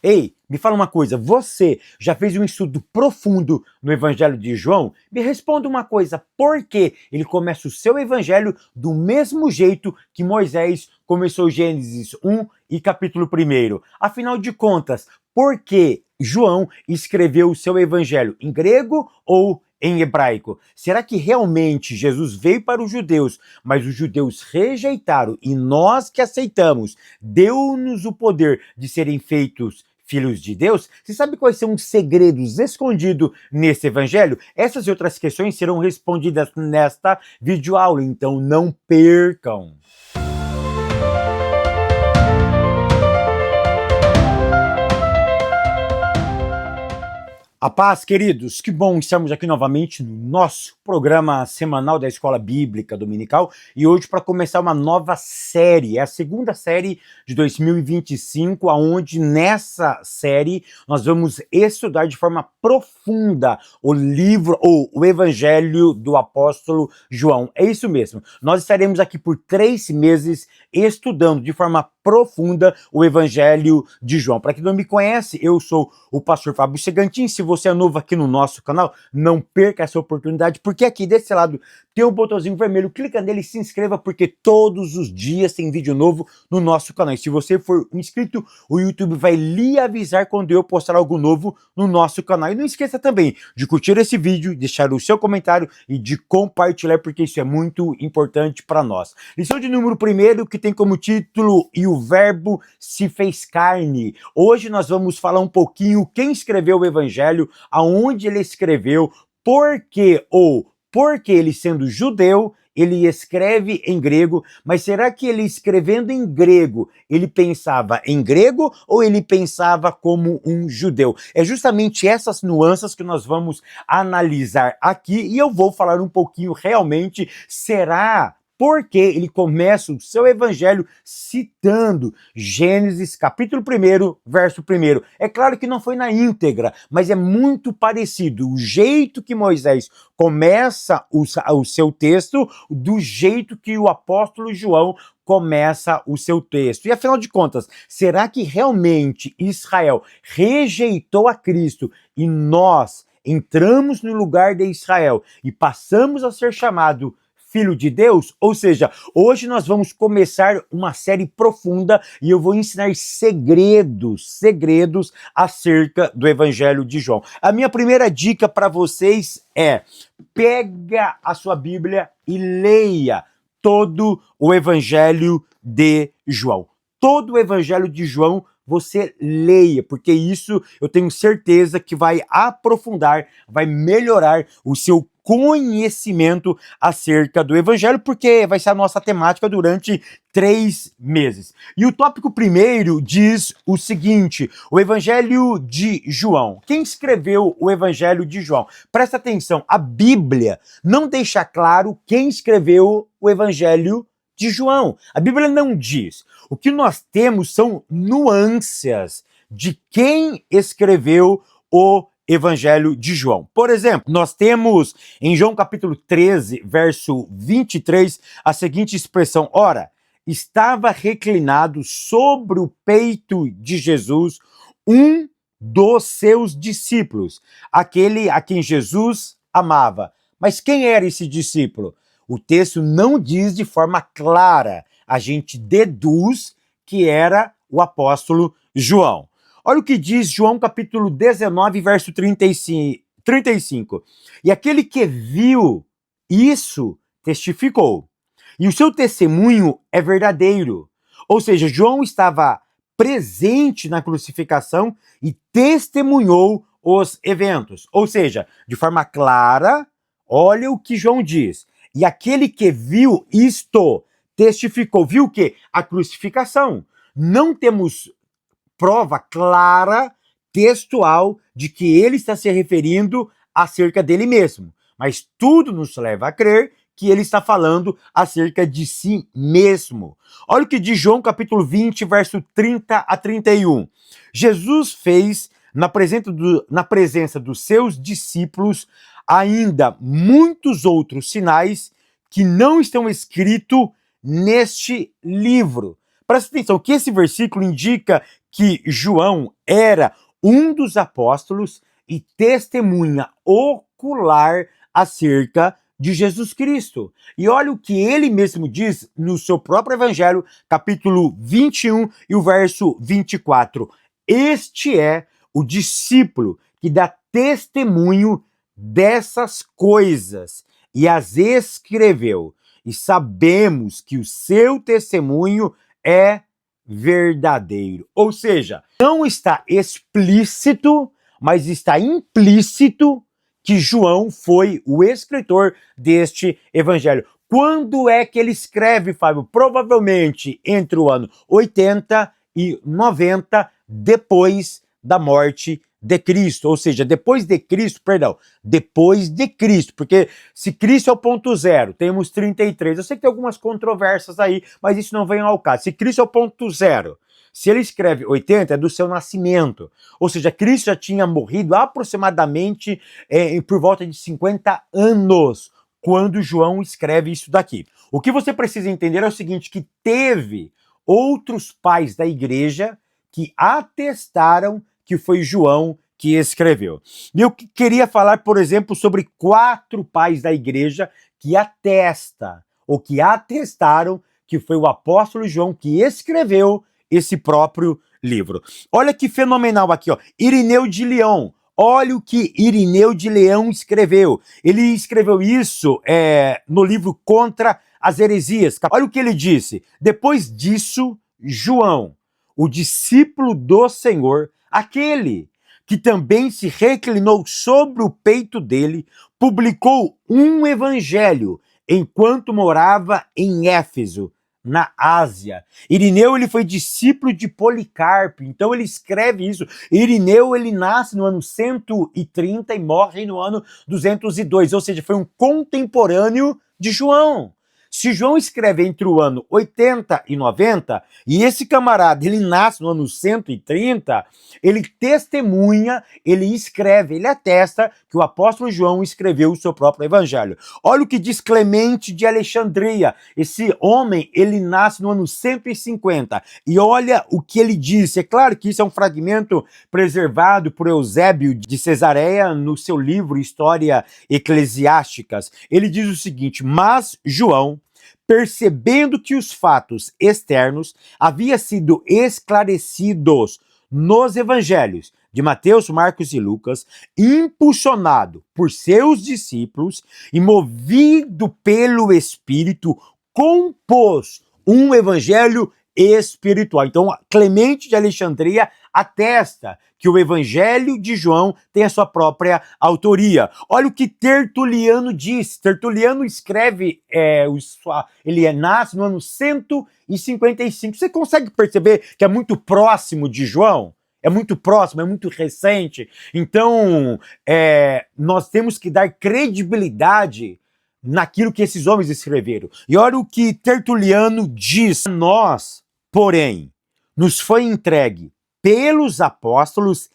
Ei, me fala uma coisa, você já fez um estudo profundo no Evangelho de João? Me responda uma coisa, por que ele começa o seu Evangelho do mesmo jeito que Moisés começou Gênesis 1 e capítulo 1? Afinal de contas, por que João escreveu o seu Evangelho em grego ou em hebraico? Será que realmente Jesus veio para os judeus, mas os judeus rejeitaram e nós que aceitamos, deu-nos o poder de serem feitos filhos de Deus? Você sabe quais são os segredos escondidos nesse evangelho? Essas e outras questões serão respondidas nesta videoaula, então não percam! A paz, queridos, que bom estarmos aqui novamente no nosso programa semanal da Escola Bíblica Dominical e hoje para começar uma nova série, é a segunda série de 2025, onde nessa série nós vamos estudar de forma profunda o livro ou o Evangelho do Apóstolo João. É isso mesmo, nós estaremos aqui por 3 meses estudando de forma profunda o Evangelho de João. Para quem não me conhece, eu sou o pastor Fábio Segantin. Se você é novo aqui no nosso canal, não perca essa oportunidade, porque aqui desse lado tem um botãozinho vermelho, clica nele e se inscreva, porque todos os dias tem vídeo novo no nosso canal. E se você for inscrito, o YouTube vai lhe avisar quando eu postar algo novo no nosso canal. E não esqueça também de curtir esse vídeo, deixar o seu comentário e de compartilhar, porque isso é muito importante para nós. Lição de número 1, que tem como título "E o Verbo se fez carne". Hoje nós vamos falar um pouquinho quem escreveu o Evangelho, aonde ele escreveu, porque ele sendo judeu, ele escreve em grego, mas será que ele escrevendo em grego, ele pensava em grego ou ele pensava como um judeu? É justamente essas nuances que nós vamos analisar aqui e eu vou falar um pouquinho realmente, porque ele começa o seu evangelho citando Gênesis capítulo 1, verso 1. É claro que não foi na íntegra, mas é muito parecido. O jeito que Moisés começa o seu texto, do jeito que o apóstolo João começa o seu texto. E afinal de contas, será que realmente Israel rejeitou a Cristo e nós entramos no lugar de Israel e passamos a ser chamado Filho de Deus? Ou seja, hoje nós vamos começar uma série profunda e eu vou ensinar segredos acerca do Evangelho de João. A minha primeira dica para vocês é: pega a sua Bíblia e leia todo o Evangelho de João. Todo o Evangelho de João você leia, porque isso eu tenho certeza que vai aprofundar, vai melhorar o seu conhecimento acerca do Evangelho, porque vai ser a nossa temática durante 3 meses. E o tópico 1 diz o seguinte: o Evangelho de João. Quem escreveu o Evangelho de João? Presta atenção, a Bíblia não deixa claro quem escreveu o Evangelho de João. A Bíblia não diz. O que nós temos são nuances de quem escreveu o Evangelho de João. Por exemplo, nós temos em João capítulo 13, verso 23, a seguinte expressão: ora, estava reclinado sobre o peito de Jesus um dos seus discípulos, aquele a quem Jesus amava. Mas quem era esse discípulo? O texto não diz de forma clara, a gente deduz que era o apóstolo João. Olha o que diz João capítulo 19, verso 35. E aquele que viu isso testificou, e o seu testemunho é verdadeiro. Ou seja, João estava presente na crucificação e testemunhou os eventos. Ou seja, de forma clara, olha o que João diz. E aquele que viu isto testificou. Viu o quê? A crucificação. Não temos prova clara, textual, de que ele está se referindo acerca dele mesmo. Mas tudo nos leva a crer que ele está falando acerca de si mesmo. Olha o que diz João capítulo 20, verso 30 a 31. Jesus fez, na presença dos seus discípulos, ainda muitos outros sinais que não estão escritos neste livro. Presta atenção que esse versículo indica que João era um dos apóstolos e testemunha ocular acerca de Jesus Cristo. E olha o que ele mesmo diz no seu próprio evangelho, capítulo 21 e o verso 24. Este é o discípulo que dá testemunho dessas coisas e as escreveu. E sabemos que o seu testemunho é verdadeiro. Ou seja, não está explícito, mas está implícito que João foi o escritor deste evangelho. Quando é que ele escreve, Fábio? Provavelmente entre o ano 80 e 90, depois da morte de Cristo, ou seja, depois de Cristo, porque se Cristo é o ponto zero, temos 33, eu sei que tem algumas controvérsias aí, mas isso não vem ao caso. Se Cristo é o ponto zero, se ele escreve 80, é do seu nascimento, ou seja, Cristo já tinha morrido aproximadamente por volta de 50 anos, quando João escreve isso daqui. O que você precisa entender é o seguinte, que teve outros pais da igreja que atestaram que foi João que escreveu. E eu queria falar, por exemplo, sobre 4 pais da igreja que atestaram que foi o apóstolo João que escreveu esse próprio livro. Olha que fenomenal aqui, ó. Irineu de Leão. Olha o que Irineu de Leão escreveu. Ele escreveu isso no livro Contra as Heresias. Olha o que ele disse. Depois disso, João, o discípulo do Senhor, aquele que também se reclinou sobre o peito dele, publicou um evangelho enquanto morava em Éfeso, na Ásia. Irineu, ele foi discípulo de Policarpo, então ele escreve isso. Irineu, ele nasce no ano 130 e morre no ano 202, ou seja, foi um contemporâneo de João. Se João escreve entre o ano 80 e 90, e esse camarada, ele nasce no ano 130, ele testemunha, ele escreve, ele atesta que o apóstolo João escreveu o seu próprio evangelho. Olha o que diz Clemente de Alexandria. Esse homem, ele nasce no ano 150. E olha o que ele disse. É claro que isso é um fragmento preservado por Eusébio de Cesareia no seu livro História Eclesiásticas. Ele diz o seguinte: mas João, percebendo que os fatos externos haviam sido esclarecidos nos evangelhos de Mateus, Marcos e Lucas, impulsionado por seus discípulos e movido pelo Espírito, compôs um evangelho espiritual. Então, Clemente de Alexandria atesta que o evangelho de João tem a sua própria autoria. Olha o que Tertuliano diz. Tertuliano escreve, ele nasce no ano 155. Você consegue perceber que é muito próximo de João? É muito próximo, é muito recente. Então, nós temos que dar credibilidade naquilo que esses homens escreveram. E olha o que Tertuliano diz. Nós, porém, nos foi entregue pelos apóstolos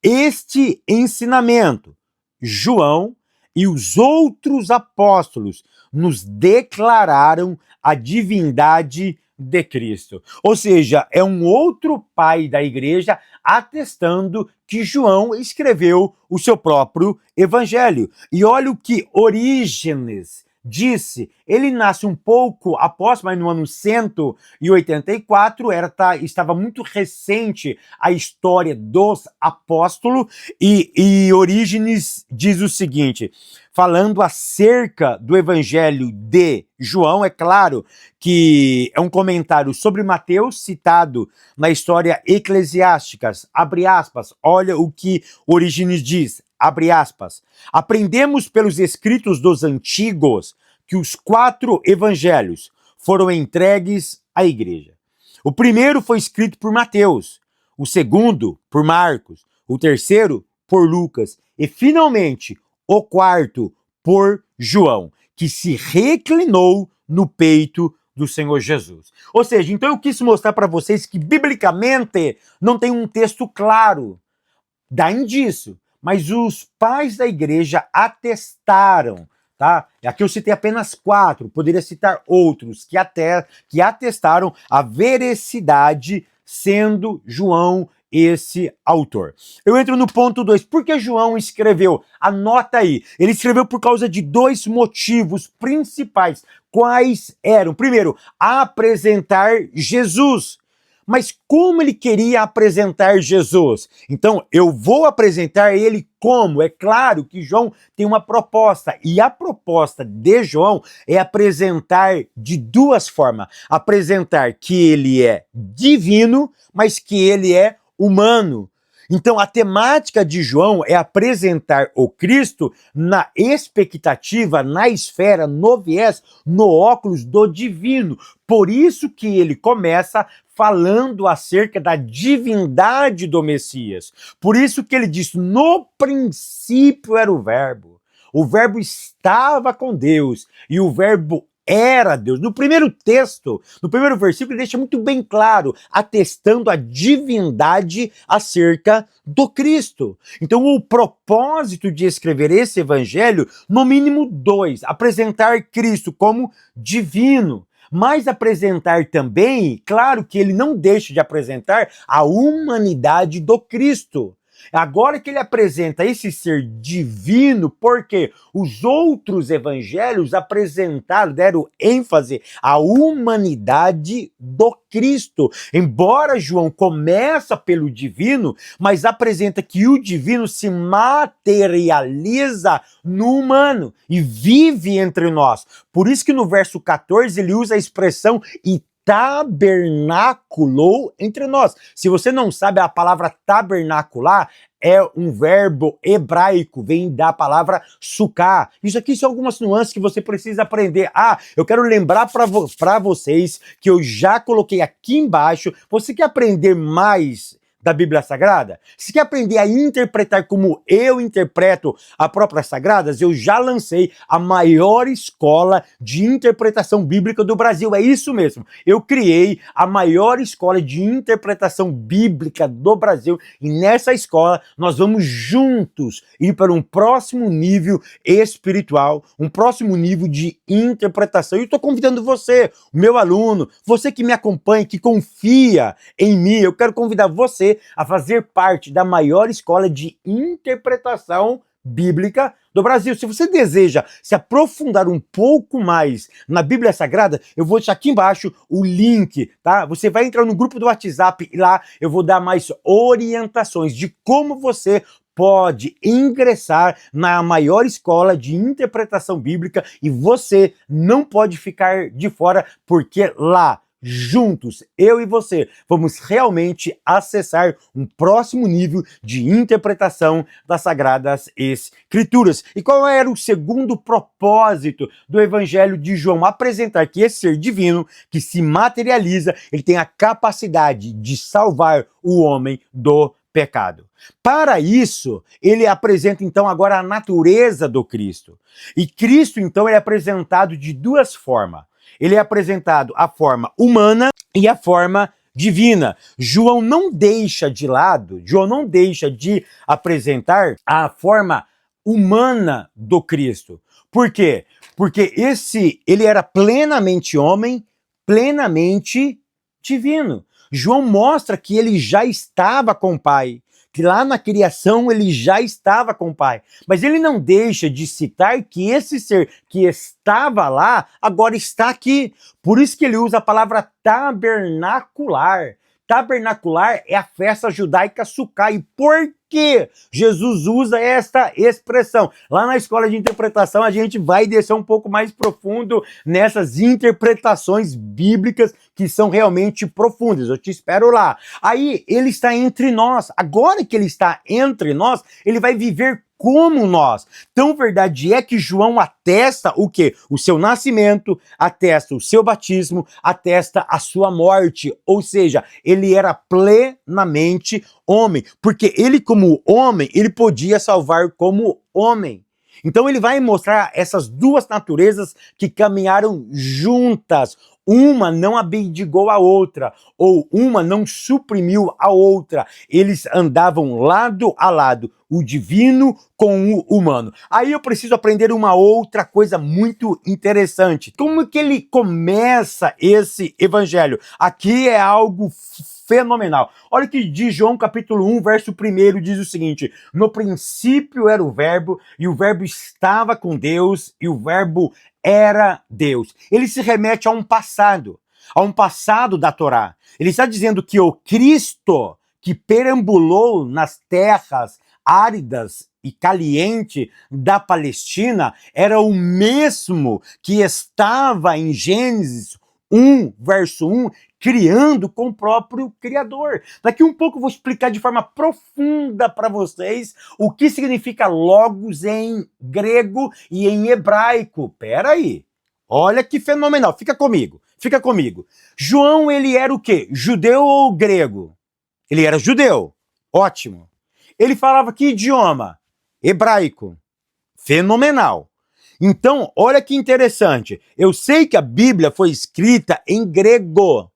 este ensinamento. João e os outros apóstolos nos declararam a divindade de Cristo. Ou seja, é um outro pai da igreja atestando que João escreveu o seu próprio evangelho. E olha o que Orígenes disse. Ele nasce um pouco após, mas no ano 184, estava muito recente a história dos apóstolos, e Orígenes diz o seguinte, falando acerca do evangelho de João, é claro que é um comentário sobre Mateus, citado na história eclesiásticas, abre aspas, olha o que Orígenes diz, abre aspas, aprendemos pelos escritos dos antigos que os 4 evangelhos foram entregues à igreja. O primeiro foi escrito por Mateus, o segundo por Marcos, o terceiro por Lucas e, finalmente, o quarto por João, que se reclinou no peito do Senhor Jesus. Ou seja, então eu quis mostrar para vocês que, biblicamente, não tem um texto claro, dá indício, mas os pais da igreja atestaram, tá? Aqui eu citei apenas 4, poderia citar outros que atestaram a veracidade sendo João esse autor. Eu entro no ponto 2. Por que João escreveu? Anota aí. Ele escreveu por causa de dois motivos principais. Quais eram? Primeiro, apresentar Jesus. Mas como ele queria apresentar Jesus? Então, eu vou apresentar ele como? É claro que João tem uma proposta, e a proposta de João é apresentar de duas formas. Apresentar que ele é divino, mas que ele é humano. Então, a temática de João é apresentar o Cristo na expectativa, na esfera, no viés, no óculos do divino. Por isso que ele começa falando acerca da divindade do Messias. Por isso que ele diz, no princípio era o Verbo estava com Deus, e o Verbo era Deus. No primeiro texto, no primeiro versículo, ele deixa muito bem claro, atestando a divindade acerca do Cristo. Então, o propósito de escrever esse evangelho, no mínimo dois: apresentar Cristo como divino, mas apresentar também, claro que ele não deixa de apresentar a humanidade do Cristo. Agora que ele apresenta esse ser divino, porque os outros evangelhos apresentaram, deram ênfase à humanidade do Cristo. Embora João começa pelo divino, mas apresenta que o divino se materializa no humano e vive entre nós. Por isso que no verso 14 ele usa a expressão "e tabernaculou entre nós". Se você não sabe, a palavra tabernacular é um verbo hebraico, vem da palavra suká. Isso aqui são algumas nuances que você precisa aprender. Eu quero lembrar para vocês que eu já coloquei aqui embaixo. Você quer aprender mais da Bíblia Sagrada? Se quer aprender a interpretar como eu interpreto a própria Sagradas, eu já lancei a maior escola de interpretação bíblica do Brasil. É isso mesmo. Eu criei a maior escola de interpretação bíblica do Brasil, e nessa escola nós vamos juntos ir para um próximo nível espiritual, um próximo nível de interpretação. E eu estou convidando você, o meu aluno, você que me acompanha, que confia em mim, eu quero convidar você a fazer parte da maior escola de interpretação bíblica do Brasil. Se você deseja se aprofundar um pouco mais na Bíblia Sagrada, eu vou deixar aqui embaixo o link, tá? Você vai entrar no grupo do WhatsApp e lá eu vou dar mais orientações de como você pode ingressar na maior escola de interpretação bíblica, e você não pode ficar de fora, porque lá, juntos, eu e você, vamos realmente acessar um próximo nível de interpretação das Sagradas Escrituras. E qual era o segundo propósito do Evangelho de João? Apresentar que esse ser divino, que se materializa, ele tem a capacidade de salvar o homem do pecado. Para isso, ele apresenta então agora a natureza do Cristo. E Cristo então é apresentado de duas formas. Ele é apresentado a forma humana e a forma divina. João não deixa de lado, João não deixa de apresentar a forma humana do Cristo. Por quê? Porque ele era plenamente homem, plenamente divino. João mostra que ele já estava com o Pai, que lá na criação ele já estava com o Pai. Mas ele não deixa de citar que esse ser que estava lá, agora está aqui. Por isso que ele usa a palavra tabernacular. Tabernacular é a festa judaica Sukká. E por que Jesus usa esta expressão? Lá na escola de interpretação a gente vai descer um pouco mais profundo nessas interpretações bíblicas que são realmente profundas. Eu te espero lá. Aí ele está entre nós. Agora que ele está entre nós, ele vai viver como nós. Tão verdade é que João atesta o quê? O seu nascimento, atesta o seu batismo, atesta a sua morte. Ou seja, ele era plenamente homem, porque ele como homem, ele podia salvar como homem. Então ele vai mostrar essas duas naturezas que caminharam juntas, uma não abdicou a outra, ou uma não suprimiu a outra. Eles andavam lado a lado, o divino com o humano. Aí eu preciso aprender uma outra coisa muito interessante. Como que ele começa esse evangelho? Aqui é algo fenomenal. Olha o que diz João capítulo 1, verso 1, diz o seguinte: no princípio era o verbo, e o verbo estava com Deus, e o verbo era Deus. Ele se remete a um passado da Torá. Ele está dizendo que o Cristo que perambulou nas terras áridas e caliente da Palestina era o mesmo que estava em Gênesis 1, verso 1, criando com o próprio Criador. Daqui um pouco eu vou explicar de forma profunda para vocês o que significa logos em grego e em hebraico. Pera aí, olha que fenomenal, fica comigo. João, ele era o quê? Judeu ou grego? Ele era judeu, ótimo. Ele falava que idioma? Hebraico, fenomenal. Então, olha que interessante, eu sei que a Bíblia foi escrita em grego.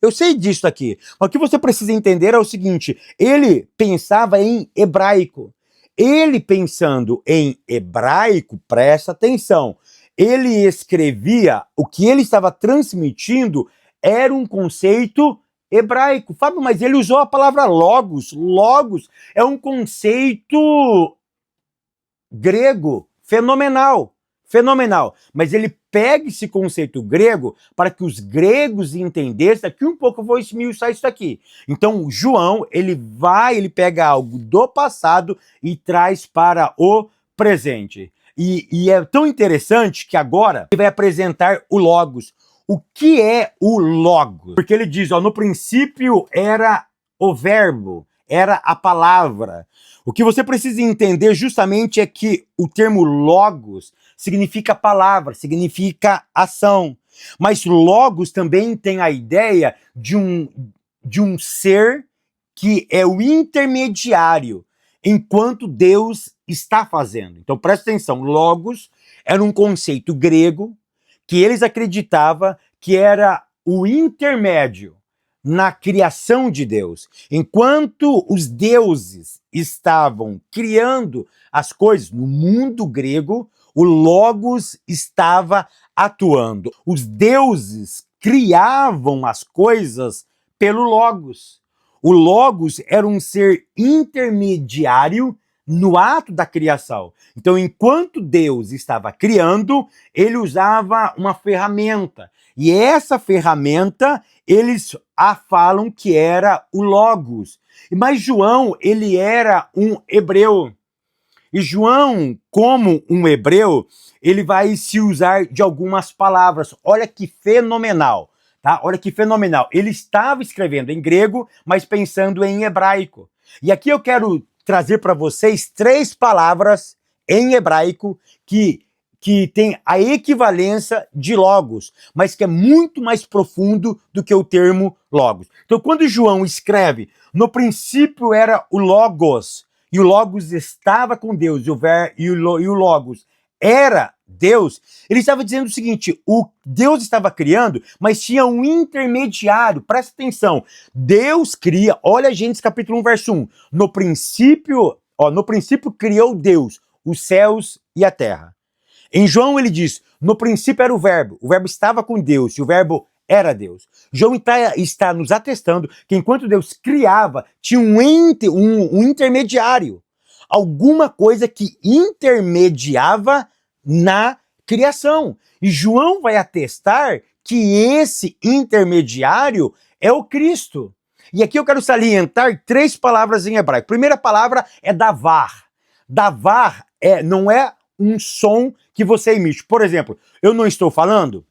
Eu sei disso aqui. Mas o que você precisa entender é o seguinte: ele pensava em hebraico. Ele pensando em hebraico, presta atenção, ele escrevia, o que ele estava transmitindo era um conceito hebraico. Fábio, mas ele usou a palavra logos. Logos é um conceito grego, fenomenal. Mas ele pega esse conceito grego para que os gregos entendessem. Daqui um pouco eu vou esmiuçar isso aqui. Então, João, ele pega algo do passado e traz para o presente. E é tão interessante que agora ele vai apresentar o Logos. O que é o Logos? Porque ele diz, no princípio era o verbo, era a palavra. O que você precisa entender justamente é que o termo logos significa palavra, significa ação. Mas logos também tem a ideia de um ser que é o intermediário enquanto Deus está fazendo. Então presta atenção, logos era um conceito grego que eles acreditavam que era o intermédio na criação de Deus. Enquanto os deuses estavam criando as coisas no mundo grego, o Logos estava atuando. Os deuses criavam as coisas pelo Logos. O Logos era um ser intermediário no ato da criação. Então, enquanto Deus estava criando, ele usava uma ferramenta. E essa ferramenta, eles falam que era o Logos. Mas João, ele era um hebreu. E João, como um hebreu, ele vai se usar de algumas palavras. Olha que fenomenal, tá? Olha que fenomenal. Ele estava escrevendo em grego, mas pensando em hebraico. E aqui eu quero trazer para vocês 3 palavras em hebraico que tem a equivalência de logos, mas que é muito mais profundo do que o termo logos. Então, quando João escreve, no princípio era o logos, e o logos estava com Deus, e o logos era Deus, ele estava dizendo o seguinte: o Deus estava criando, mas tinha um intermediário. Presta atenção, Deus cria, olha Gênesis capítulo 1, verso 1, no princípio criou Deus os céus e a terra. Em João ele diz, no princípio era o verbo estava com Deus, e o verbo era Deus. João está nos atestando que enquanto Deus criava, tinha um intermediário, alguma coisa que intermediava na criação. E João vai atestar que esse intermediário é o Cristo. E aqui eu quero salientar 3 palavras em hebraico. A primeira palavra é davar. Davar não é um som que você emite. Por exemplo, eu não estou falando,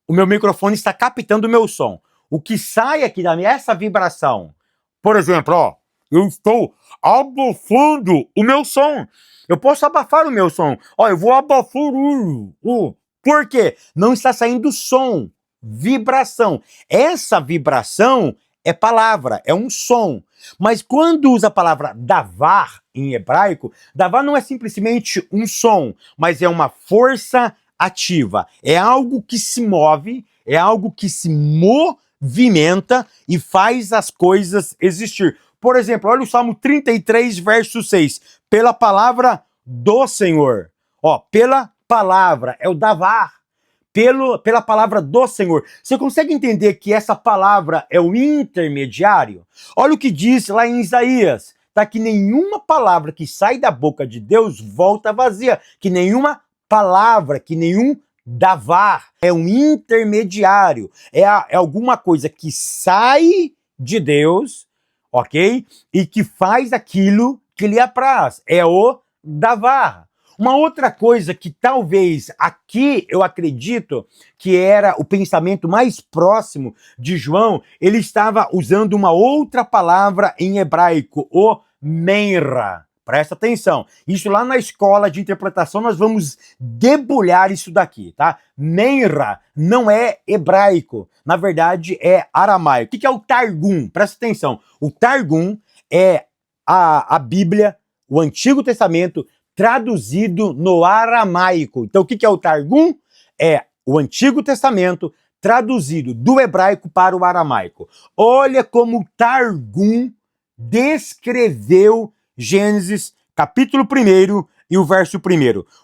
o meu microfone está captando o meu som. O que sai aqui da minha, essa vibração, por exemplo, eu estou abafando o meu som. Eu posso abafar o meu som. Eu vou abafar Por quê? Não está saindo som, vibração. Essa vibração é palavra, é um som. Mas quando usa a palavra davar em hebraico, davar não é simplesmente um som, mas é uma força ativa, é algo que se move, é algo que se movimenta e faz as coisas existir. Por exemplo, olha o Salmo 33, verso 6. Pela palavra do Senhor. Ó, pela palavra, é o davar. Pela palavra do Senhor. Você consegue entender que essa palavra é o intermediário? Olha o que diz lá em Isaías. Tá, que nenhuma palavra que sai da boca de Deus volta vazia. Que nenhuma palavra, que nenhum davar é um intermediário. É alguma coisa que sai de Deus, ok? E que faz aquilo que lhe apraz. É o davar. Uma outra coisa que talvez aqui eu acredito que era o pensamento mais próximo de João, ele estava usando uma outra palavra em hebraico, o menra. Presta atenção. Isso lá na escola de interpretação nós vamos debulhar isso daqui, tá? Menra não é hebraico, na verdade é aramaico. O que é o Targum? Presta atenção. O Targum é a Bíblia, o Antigo Testamento, traduzido no aramaico. Então, o que é o Targum? É o Antigo Testamento traduzido do hebraico para o aramaico. Olha como o Targum descreveu Gênesis, capítulo 1 e o verso 1.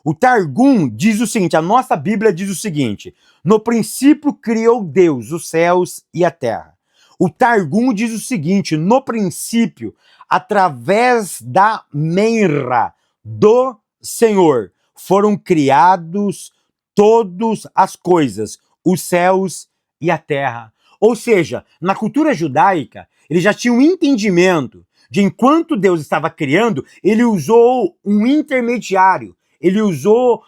O Targum diz o seguinte, a nossa Bíblia diz o seguinte, no princípio criou Deus os céus e a terra. O Targum diz o seguinte, no princípio, através da menra do Senhor, foram criados todas as coisas, os céus e a terra. Ou seja, na cultura judaica, eles já tinham um entendimento de enquanto Deus estava criando, ele usou um intermediário, ele usou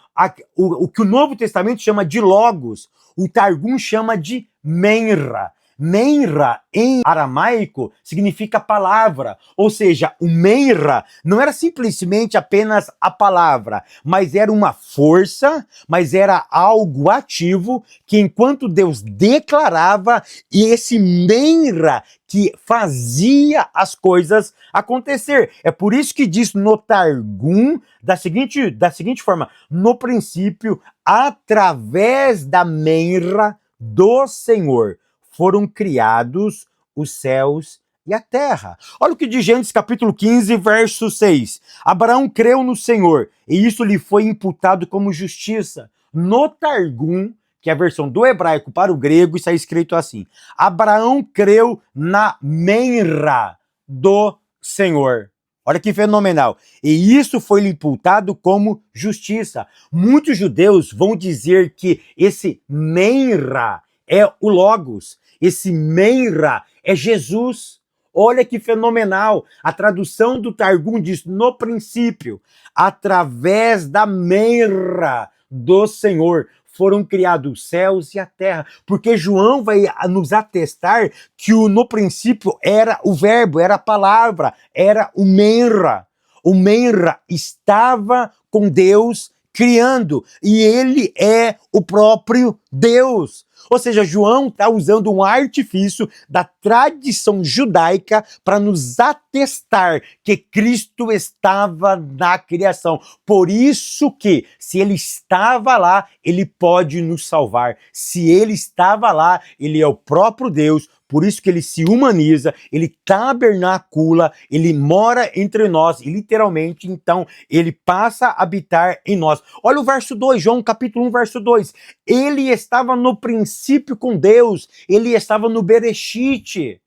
o que o Novo Testamento chama de logos, o Targum chama de menra. Menra, em aramaico, significa palavra, ou seja, o menra não era simplesmente apenas a palavra, mas era uma força, mas era algo ativo que enquanto Deus declarava, e esse menra que fazia as coisas acontecer. É por isso que diz no Targum da seguinte forma, no princípio, através da menra do Senhor, foram criados os céus e a terra. Olha o que diz Gênesis capítulo 15, verso 6. Abraão creu no Senhor, e isso lhe foi imputado como justiça. No Targum, que é a versão do hebraico para o grego, está escrito assim. Abraão creu na menra do Senhor. Olha que fenomenal. E isso foi lhe imputado como justiça. Muitos judeus vão dizer que esse menra é o Logos. Esse menra é Jesus. Olha que fenomenal. A tradução do Targum diz, no princípio, através da menra do Senhor, foram criados os céus e a terra. Porque João vai nos atestar que no princípio era o verbo, era a palavra, era o menra. O menra estava com Deus criando, e ele é o próprio Deus. Ou seja, João está usando um artifício da tradição judaica para nos atestar que Cristo estava na criação. Por isso que, se ele estava lá, ele pode nos salvar. Se ele estava lá, ele é o próprio Deus. Por isso que ele se humaniza, ele tabernacula, ele mora entre nós e literalmente, então, ele passa a habitar em nós. Olha o verso 2, João capítulo 1, verso 2. Ele estava no princípio com Deus, ele estava no Bereshit.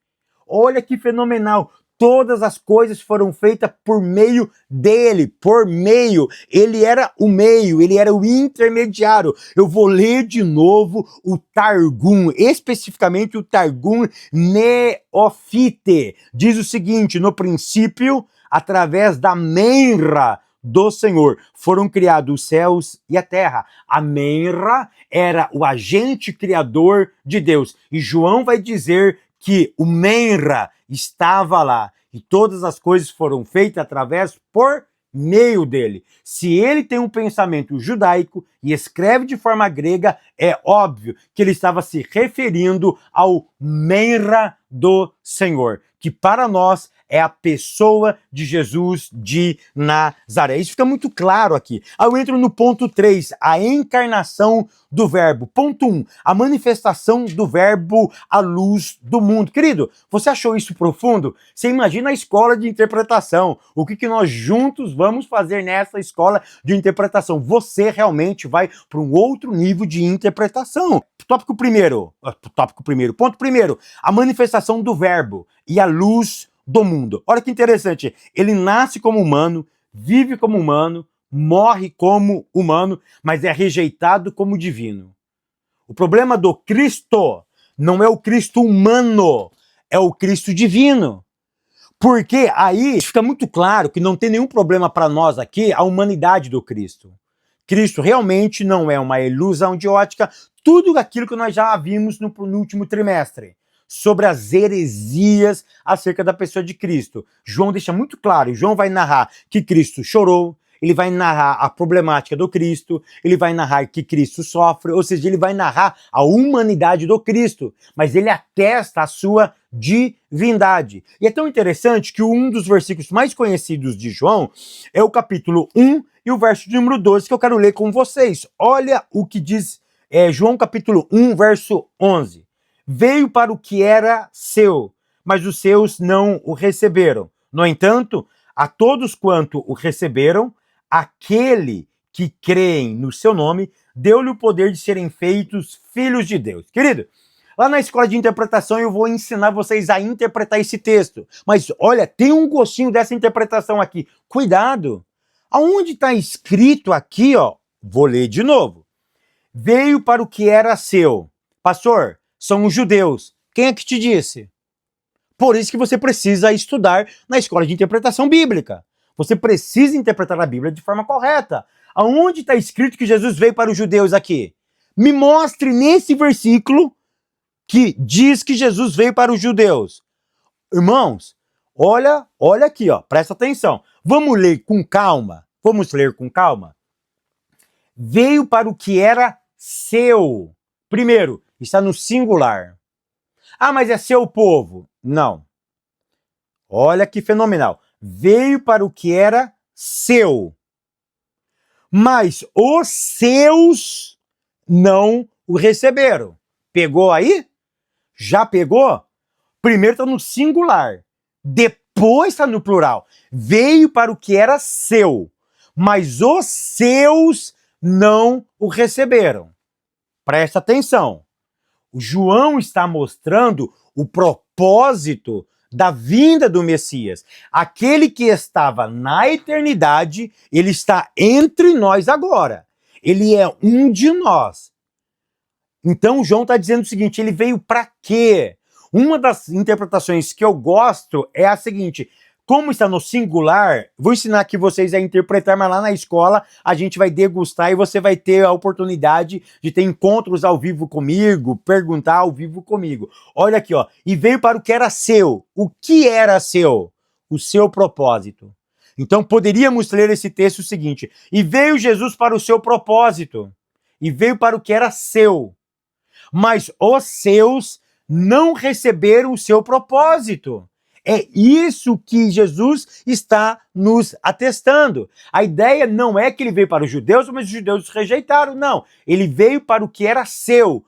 Olha que fenomenal. Todas as coisas foram feitas por meio dele, por meio. Ele era o meio, ele era o intermediário. Eu vou ler de novo o Targum, especificamente o Targum Neofite. Diz o seguinte, no princípio, através da menra do Senhor, foram criados os céus e a terra. A menra era o agente criador de Deus. E João vai dizer que o menra estava lá e todas as coisas foram feitas através por meio dele. Se ele tem um pensamento judaico e escreve de forma grega, é óbvio que ele estava se referindo ao menra do Senhor, que para nós é a pessoa de Jesus de Nazaré. Isso fica muito claro aqui. Aí eu entro no ponto 3, a encarnação do verbo. Ponto 1, a manifestação do verbo à luz do mundo. Querido, você achou isso profundo? Você imagina a escola de interpretação. O que nós juntos vamos fazer nessa escola de interpretação? Você realmente vai para um outro nível de interpretação. Ponto primeiro, a manifestação do verbo e a luz do mundo. Olha que interessante, ele nasce como humano, vive como humano, morre como humano, mas é rejeitado como divino. O problema do Cristo não é o Cristo humano, é o Cristo divino. Porque aí fica muito claro que não tem nenhum problema para nós aqui a humanidade do Cristo. Cristo realmente não é uma ilusão de ótica, tudo aquilo que nós já vimos no último trimestre, sobre as heresias acerca da pessoa de Cristo. João deixa muito claro, João vai narrar que Cristo chorou, ele vai narrar a problemática do Cristo, ele vai narrar que Cristo sofre, ou seja, ele vai narrar a humanidade do Cristo, mas ele atesta a sua divindade. E é tão interessante que um dos versículos mais conhecidos de João é o capítulo 1 e o verso de número 12, que eu quero ler com vocês. Olha o que diz João capítulo 1, verso 11. Veio para o que era seu, mas os seus não o receberam. No entanto, a todos quanto o receberam, aquele que creem no seu nome, deu-lhe o poder de serem feitos filhos de Deus. Querido, lá na escola de interpretação eu vou ensinar vocês a interpretar esse texto. Mas olha, tem um gostinho dessa interpretação aqui. Cuidado! Aonde está escrito aqui, ó, vou ler de novo. Veio para o que era seu. Pastor, são os judeus. Quem é que te disse? Por isso que você precisa estudar na escola de interpretação bíblica. Você precisa interpretar a Bíblia de forma correta. Aonde está escrito que Jesus veio para os judeus aqui? Me mostre nesse versículo que diz que Jesus veio para os judeus. Irmãos, olha aqui, ó, presta atenção. Vamos ler com calma. Veio para o que era seu. Primeiro, está no singular. Ah, mas é seu povo. Não. Olha que fenomenal. Veio para o que era seu. Mas os seus não o receberam. Pegou aí? Já pegou? Primeiro está no singular. Depois está no plural. Veio para o que era seu. Mas os seus não o receberam. Presta atenção. O João está mostrando o propósito da vinda do Messias. Aquele que estava na eternidade, ele está entre nós agora. Ele é um de nós. Então João está dizendo o seguinte, ele veio para quê? Uma das interpretações que eu gosto é a seguinte, como está no singular, vou ensinar aqui vocês a interpretar, mas lá na escola a gente vai degustar e você vai ter a oportunidade de ter encontros ao vivo comigo, perguntar ao vivo comigo. Olha aqui, ó, e veio para o que era seu. O que era seu? O seu propósito. Então poderíamos ler esse texto o seguinte, e veio Jesus para o seu propósito, e veio para o que era seu, mas os seus não receberam o seu propósito. É isso que Jesus está nos atestando. A ideia não é que ele veio para os judeus, mas os judeus rejeitaram. Não, ele veio para o que era seu.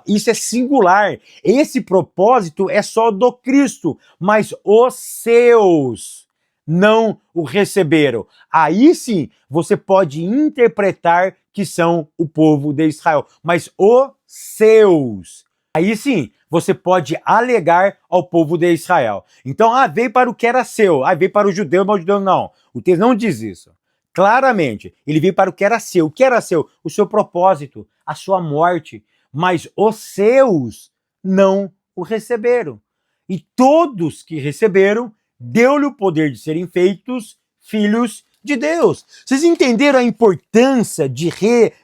Isso é singular. Esse propósito é só do Cristo, mas os seus não o receberam. Aí sim, você pode interpretar que são o povo de Israel, mas os seus. Aí sim, você pode alegar ao povo de Israel. Então, veio para o que era seu. Veio para o judeu, mas o judeu não. O texto não diz isso. Claramente, ele veio para o que era seu. O que era seu? O seu propósito, a sua morte. Mas os seus não o receberam. E todos que receberam, deu-lhe o poder de serem feitos filhos de Deus. Vocês entenderam a importância de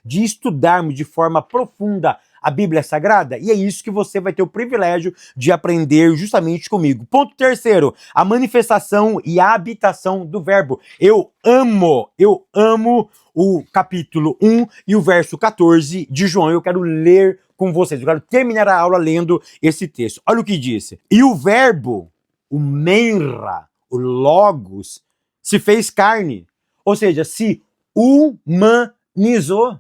estudarmos de forma profunda a Bíblia Sagrada? E é isso que você vai ter o privilégio de aprender justamente comigo. Ponto terceiro, a manifestação e a habitação do verbo. Eu amo o capítulo 1 e o verso 14 de João. Eu quero ler com vocês, eu quero terminar a aula lendo esse texto. Olha o que disse. E o verbo o Menra, o Logos, se fez carne, ou seja, se humanizou.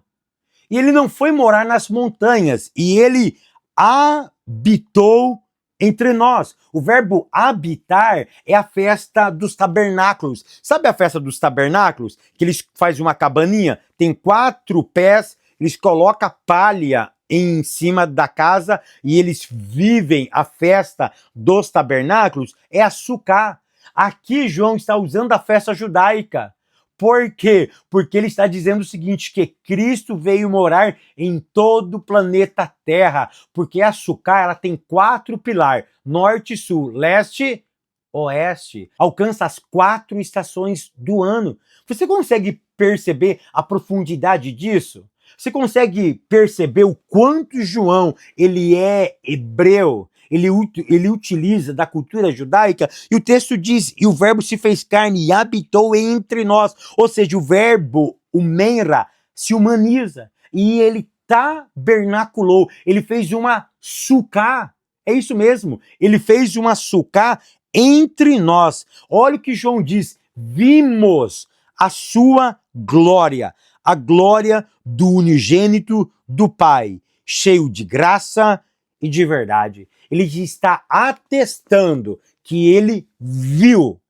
E ele não foi morar nas montanhas, e ele habitou entre nós. O verbo habitar é a festa dos tabernáculos. Sabe a festa dos tabernáculos? Que eles fazem uma cabaninha, tem 4 pés, eles colocam palha em cima da casa e eles vivem a festa dos tabernáculos. É a Sukká. Aqui João está usando a festa judaica. Por quê? Porque ele está dizendo o seguinte, que Cristo veio morar em todo o planeta Terra, porque a Sukká, ela tem 4 pilares, norte, sul, leste, oeste, alcança as 4 estações do ano. Você consegue perceber a profundidade disso? Você consegue perceber o quanto João ele é hebreu? Ele utiliza da cultura judaica, e o texto diz, e o verbo se fez carne e habitou entre nós, ou seja, o verbo, o menra, se humaniza, e ele tabernaculou, ele fez uma sucá, é isso mesmo, ele fez uma sucá entre nós. Olha o que João diz, vimos a sua glória, a glória do unigênito do Pai, cheio de graça e de verdade. Ele está atestando que ele viu,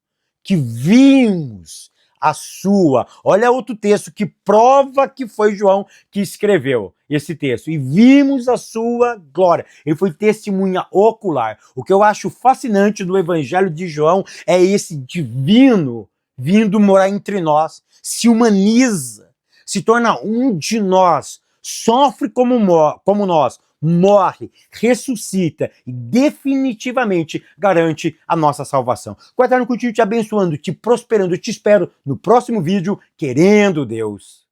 que vimos a sua. Olha outro texto que prova que foi João que escreveu esse texto. E vimos a sua glória. Ele foi testemunha ocular. O que eu acho fascinante do Evangelho de João é esse divino vindo morar entre nós, se humaniza, se torna um de nós, sofre como nós, morre, ressuscita e definitivamente garante a nossa salvação. Que o Eterno continue te abençoando, te prosperando. Eu te espero no próximo vídeo, querendo Deus.